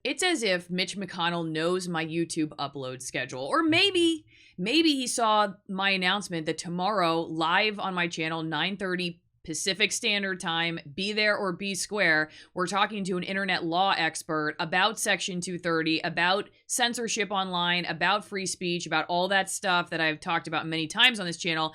It's as if Mitch McConnell knows my YouTube upload schedule, or maybe he saw my announcement that tomorrow, live on my channel, 9:30 Pacific Standard Time, be there or be square, we're talking to an internet law expert about Section 230, about censorship online, about free speech, about all that stuff that I've talked about many times on this channel.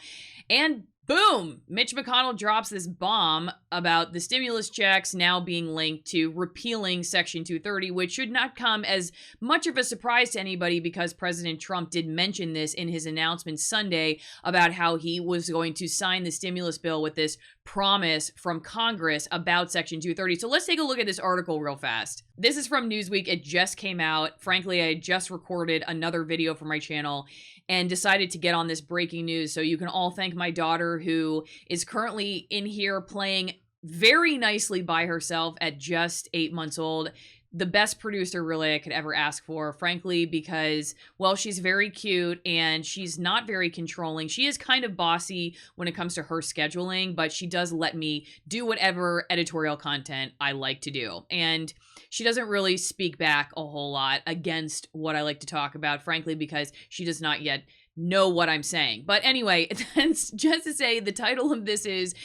And boom, Mitch McConnell drops this bomb about the stimulus checks now being linked to repealing Section 230, which should not come as much of a surprise to anybody because President Trump did mention this in his announcement Sunday about how he was going to sign the stimulus bill with this promise from Congress about Section 230. So let's take a look at this article real fast. This is from Newsweek. It just came out. Frankly, I just recorded another video for my channel and decided to get on this breaking news so you can all thank my daughter, who is currently in here playing very nicely by herself at just 8 months old. The best producer really I could ever ask for, frankly, because, well, she's very cute and she's not very controlling. She is kind of bossy when it comes to her scheduling, but she does let me do whatever editorial content I like to do. And she doesn't really speak back a whole lot against what I like to talk about, frankly, because she does not yet know what I'm saying. But anyway, that's just to say the title of this is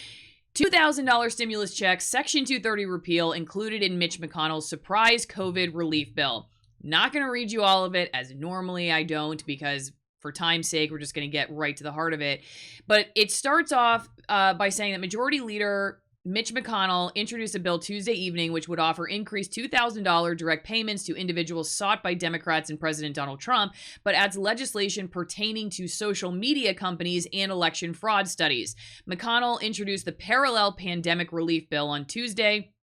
$2,000 stimulus checks, Section 230 repeal included in Mitch McConnell's surprise COVID relief bill. Not going to read you all of it, as normally I don't, because for time's sake, we're just going to get right to the heart of it. But it starts off by saying that Majority Leader Mitch McConnell introduced a bill Tuesday evening which would offer increased $2,000 direct payments to individuals sought by Democrats and President Donald Trump, but adds legislation pertaining to social media companies and election fraud studies. McConnell introduced the parallel pandemic relief bill on Tuesday,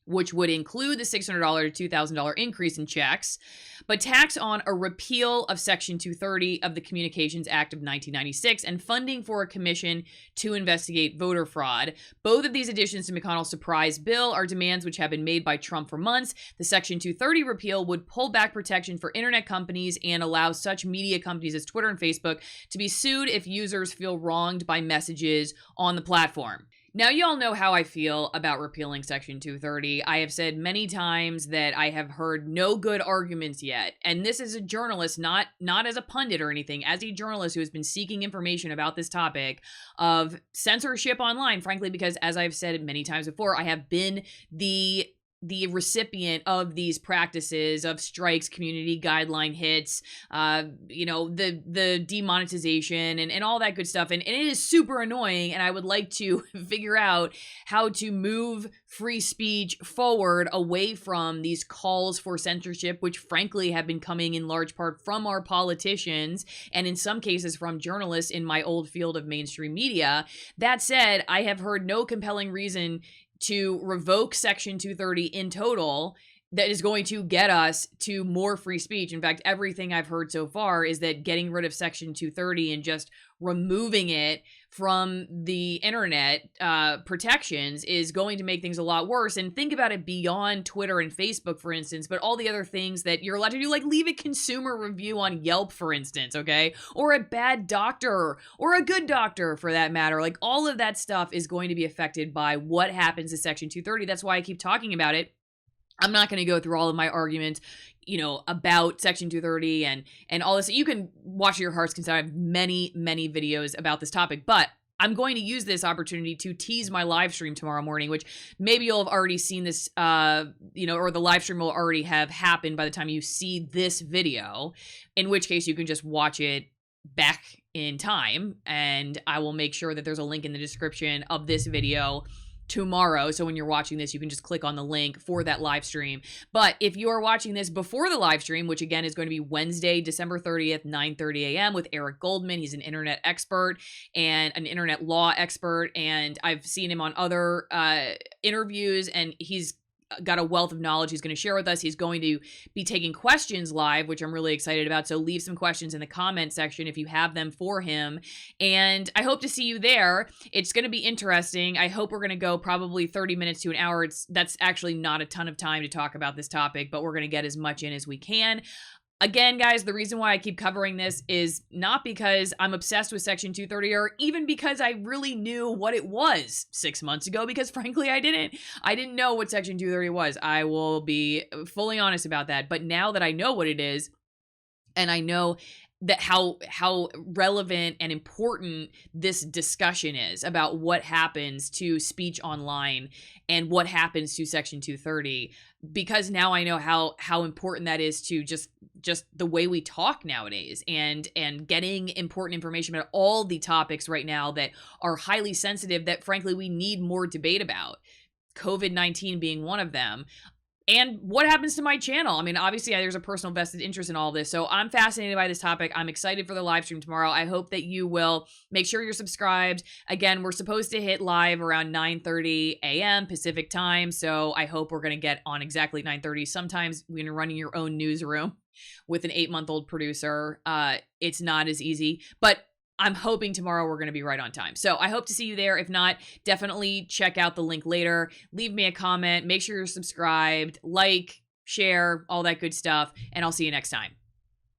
which would include the $600 to $2,000 increase in checks, but tax on a repeal of Section 230 of the Communications Act of 1996 and funding for a commission to investigate voter fraud. Both of these additions to McConnell's surprise bill are demands which have been made by Trump for months. The Section 230 repeal would pull back protection for internet companies and allow such media companies as Twitter and Facebook to be sued if users feel wronged by messages on the platform. Now, you all know how I feel about repealing Section 230. I have said many times that I have heard no good arguments yet. And this is a journalist, not as a pundit or anything, as a journalist who has been seeking information about this topic of censorship online, frankly, because as I've said many times before, I have been the recipient of these practices of strikes, community guideline hits, the demonetization and all that good stuff. And it is super annoying. And I would like to figure out how to move free speech forward away from these calls for censorship, which frankly have been coming in large part from our politicians and in some cases from journalists in my old field of mainstream media. That said, I have heard no compelling reason to revoke Section 230 in total that is going to get us to more free speech. In fact, everything I've heard so far is that getting rid of Section 230 and just removing it from the internet protections is going to make things a lot worse. And think about it beyond Twitter and Facebook, for instance, but all the other things that you're allowed to do, like leave a consumer review on Yelp, for instance, okay? Or a bad doctor, or a good doctor for that matter. Like all of that stuff is going to be affected by what happens to Section 230. That's why I keep talking about it. I'm not going to go through all of my arguments, about Section 230 and all this. You can watch your heart's content. I have many, many videos about this topic, but I'm going to use this opportunity to tease my live stream tomorrow morning, which maybe you'll have already seen this, or the live stream will already have happened by the time you see this video, in which case you can just watch it back in time. And I will make sure that there's a link in the description of this video tomorrow. So when you're watching this, you can just click on the link for that live stream. But if you are watching this before the live stream, which again is going to be Wednesday, December 30th, 9:30 a.m. with Eric Goldman. He's an internet expert and an internet law expert. And I've seen him on other interviews, and he's got a wealth of knowledge he's going to share with us. He's going to be taking questions live, which I'm really excited about. So leave some questions in the comment section if you have them for him. And I hope to see you there. It's going to be interesting. I hope we're going to go probably 30 minutes to an hour. That's actually not a ton of time to talk about this topic, but we're going to get as much in as we can. Again, guys, the reason why I keep covering this is not because I'm obsessed with Section 230 or even because I really knew what it was 6 months ago, because frankly, I didn't know what Section 230 was. I will be fully honest about that. But now that I know what it is, and I know that how relevant and important this discussion is about what happens to speech online and what happens to Section 230, because now I know how important that is to just the way we talk nowadays, and getting important information about all the topics right now that are highly sensitive, that frankly we need more debate about, COVID-19 being one of them. And what happens to my channel? I mean, obviously, there's a personal vested interest in all of this. So I'm fascinated by this topic. I'm excited for the live stream tomorrow. I hope that you will make sure you're subscribed. Again, we're supposed to hit live around 9:30 a.m. Pacific time. So I hope we're going to get on exactly 9:30. Sometimes when you're running your own newsroom with an 8-month-old producer, it's not as easy. But I'm hoping tomorrow we're going to be right on time. So I hope to see you there. If not, definitely check out the link later. Leave me a comment. Make sure you're subscribed, like, share, all that good stuff. And I'll see you next time.